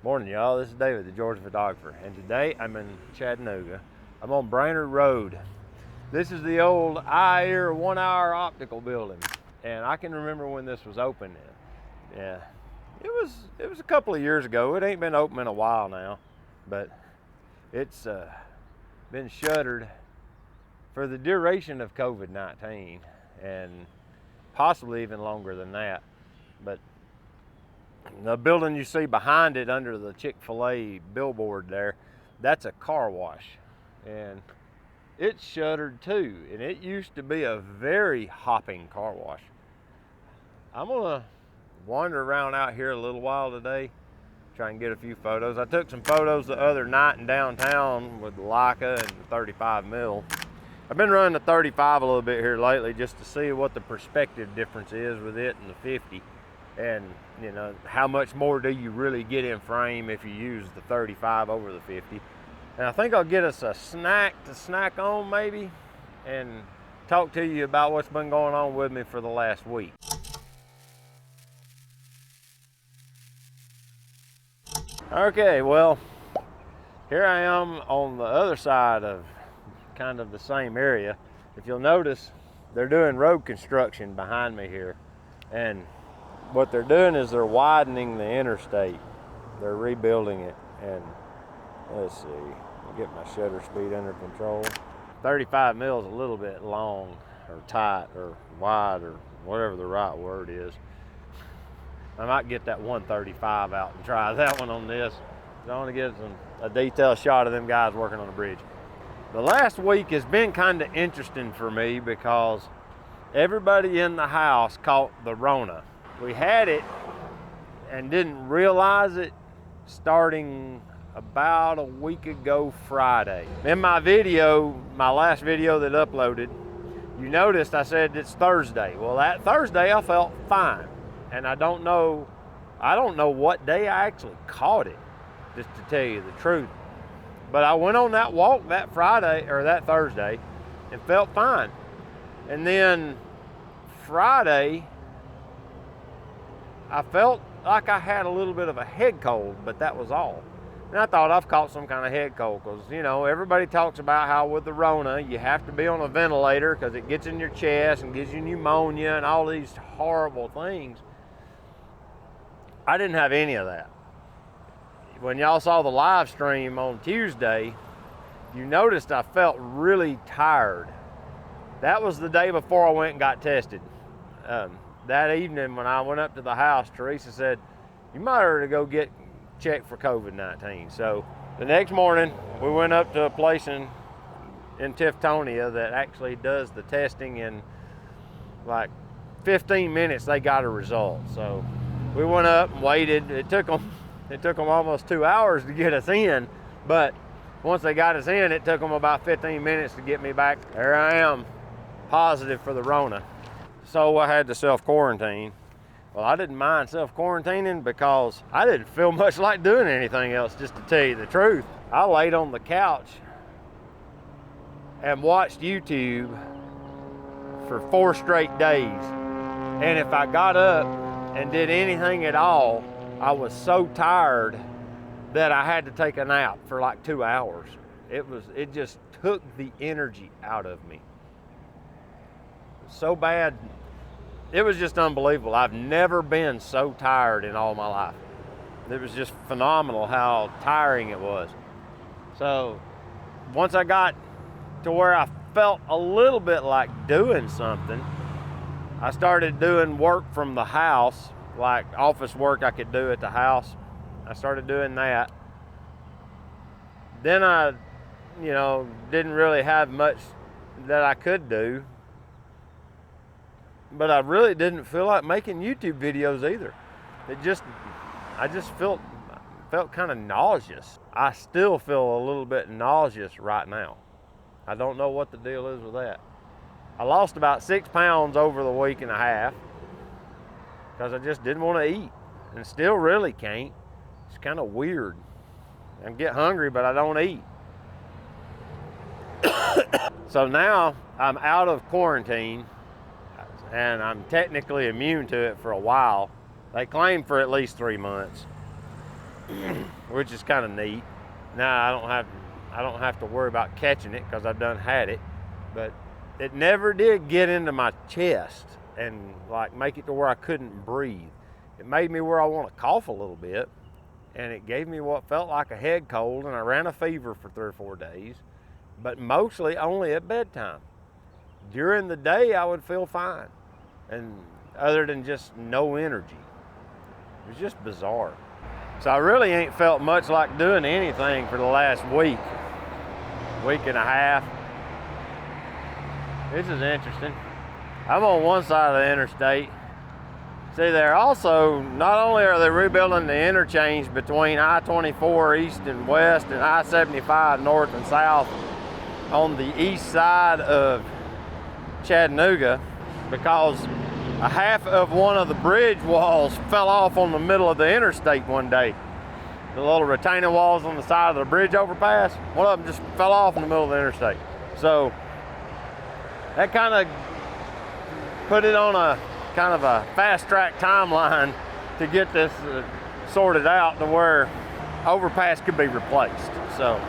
Morning, y'all. This is David, the Georgia photographer, and today I'm in Chattanooga. I'm on Brainerd Road. This is the old Air 1 Hour optical building, and I can remember when this was open. Yeah, it was a couple of years ago. It ain't been open in a while now, but it's been shuttered for the duration of COVID-19, and possibly even longer than that. But the building you see behind it under the Chick-fil-A billboard there, that's a car wash, and it's shuttered too, and it used to be a very hopping car wash. I'm gonna wander around out here a little while today, try and get a few photos. I took some photos the other night in downtown with the Leica and the 35 mil. I've been running the 35 a little bit here lately just to see what the perspective difference is with it and the 50. And you know, how much more do you really get in frame if you use the 35 over the 50. And I think I'll get us a snack to snack on maybe, and talk to you about what's been going on with me for the last week. Okay, well, here I am on the other side of kind of the same area. If you'll notice, they're doing road construction behind me here, and what they're doing is they're widening the interstate. They're rebuilding it, and let's see, I'll get my shutter speed under control. 35 mil is a little bit long or tight or wide or whatever the right word is. I might get that 135 out and try that one on this. I want to get a detailed shot of them guys working on the bridge. The last week has been kind of interesting for me because everybody in the house caught the Rona. We had it and didn't realize it starting about a week ago Friday. In my video, my last video that uploaded, you noticed I said it's Thursday. Well, that Thursday I felt fine. And I don't know what day I actually caught it, just to tell you the truth. But I went on that walk that Friday or that Thursday and felt fine. And then Friday, I felt like I had a little bit of a head cold, but that was all. And I thought I've caught some kind of head cold because, you know, everybody talks about how with the Rona, you have to be on a ventilator because it gets in your chest and gives you pneumonia and all these horrible things. I didn't have any of that. When y'all saw the live stream on Tuesday, you noticed I felt really tired. That was the day before I went and got tested. That evening when I went up to the house, Teresa said, you might ought to go get checked for COVID-19. So the next morning, we went up to a place in Tiftonia that actually does the testing. In like 15 minutes, they got a result. So we went up and waited. It took them almost 2 hours to get us in, but once they got us in, it took them about 15 minutes to get me back. There I am, positive for the Rona. So I had to self-quarantine. Well, I didn't mind self-quarantining because I didn't feel much like doing anything else, just to tell you the truth. I laid on the couch and watched YouTube for 4 straight days. And if I got up and did anything at all, I was so tired that I had to take a nap for like 2 hours. It just took the energy out of me. So bad. It was just unbelievable. I've never been so tired in all my life. It was just phenomenal how tiring it was. So once I got to where I felt a little bit like doing something, I started doing work from the house, like office work I could do at the house. I started doing that. Then I, didn't really have much that I could do. But I really didn't feel like making YouTube videos either. I just felt kind of nauseous. I still feel a little bit nauseous right now. I don't know what the deal is with that. I lost about 6 pounds over the week and a half because I just didn't want to eat, and still really can't. It's kind of weird. I get hungry, but I don't eat. So now I'm out of quarantine, and I'm technically immune to it for a while. They claim for at least 3 months. which is kind of neat. Now I don't have to worry about catching it because I've done had it, but it never did get into my chest and like make it to where I couldn't breathe. It made me where I want to cough a little bit, and it gave me what felt like a head cold, and I ran a fever for 3 or 4 days, but mostly only at bedtime. During the day, I would feel fine, and other than just no energy. It was just bizarre. So I really ain't felt much like doing anything for the last week and a half. This is interesting. I'm on one side of the interstate. See, they're also, not only are they rebuilding the interchange between I-24 east and west and I-75 north and south on the east side of Chattanooga, because a half of one of the bridge walls fell off on the middle of the interstate one day. The little retaining walls on the side of the bridge overpass, one of them just fell off in the middle of the interstate. So that kind of put it on a kind of a fast track timeline to get this sorted out to where overpass could be replaced. So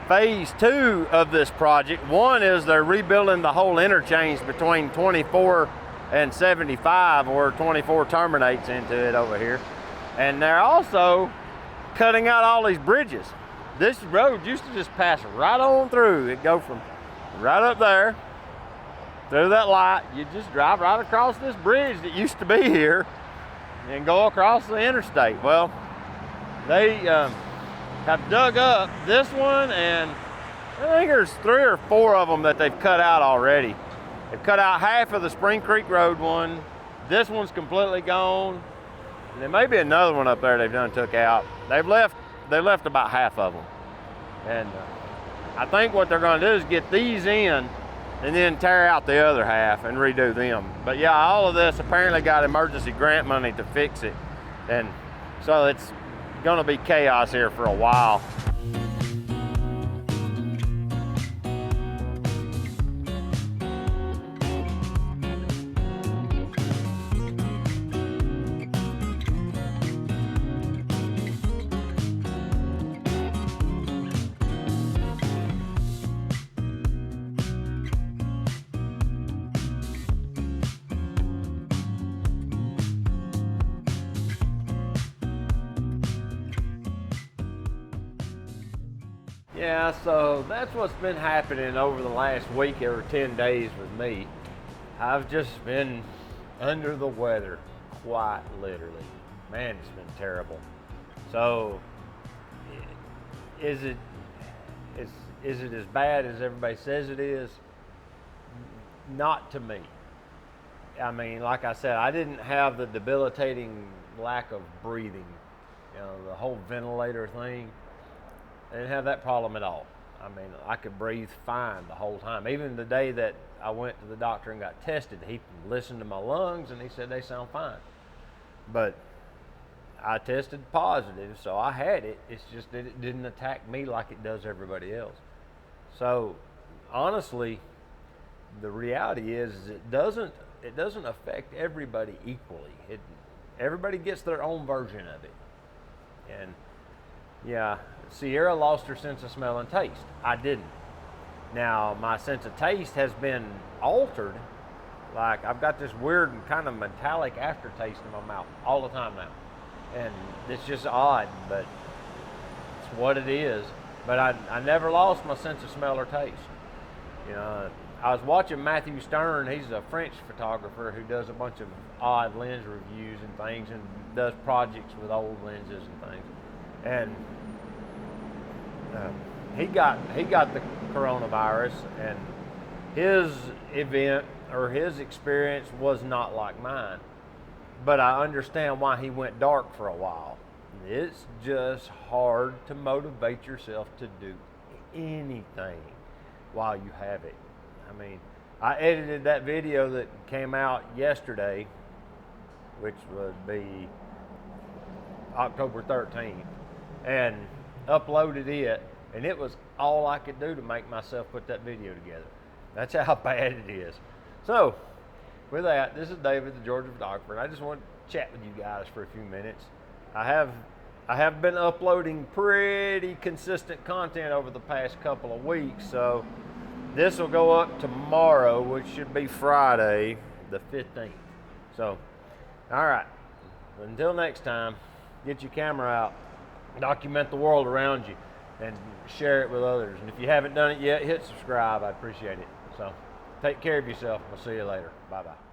phase 2 of this project, one is they're rebuilding the whole interchange between 24 and 75, where 24 terminates into it over here. And they're also cutting out all these bridges. This road used to just pass right on through. It'd go from right up there through that light. You just drive right across this bridge that used to be here and go across the interstate. Well, they have dug up this one, and I think there's 3 or 4 of them that they've cut out already. They've cut out half of the Spring Creek Road one. This one's completely gone. And there may be another one up there they've done took out. They left about half of them. And I think what they're gonna do is get these in and then tear out the other half and redo them. But yeah, all of this apparently got emergency grant money to fix it. And so it's gonna be chaos here for a while. Yeah, so that's what's been happening over the last week or 10 days with me. I've just been under the weather, quite literally. Man, it's been terrible. So, is it as bad as everybody says it is? Not to me. I mean, like I said, I didn't have the debilitating lack of breathing, the whole ventilator thing. I didn't have that problem at all. I mean, I could breathe fine the whole time. Even the day that I went to the doctor and got tested, he listened to my lungs and he said they sound fine. But I tested positive, so I had it. It's just that it didn't attack me like it does everybody else. So honestly, the reality is it doesn't affect everybody equally. Everybody gets their own version of it. And yeah, Sierra lost her sense of smell and taste. I didn't. Now, my sense of taste has been altered. Like, I've got this weird kind of metallic aftertaste in my mouth all the time now. And it's just odd, but it's what it is. But I never lost my sense of smell or taste. I was watching Matthew Stern. He's a French photographer who does a bunch of odd lens reviews and things and does projects with old lenses and things. And he got the coronavirus, and his event or his experience was not like mine. But I understand why he went dark for a while. It's just hard to motivate yourself to do anything while you have it. I mean, I edited that video that came out yesterday, which would be October 13th, and uploaded it, and it was all I could do to make myself put that video together. That's how bad it is. So, with that, this is David, the Georgia photographer, and I just want to chat with you guys for a few minutes. I I have been uploading pretty consistent content over the past couple of weeks, so this will go up tomorrow, which should be Friday the 15th. So, all right, until next time, get your camera out, document the world around you, and share it with others. And if you haven't done it yet, hit subscribe. I appreciate it. So, take care of yourself. We'll see you later. Bye-bye.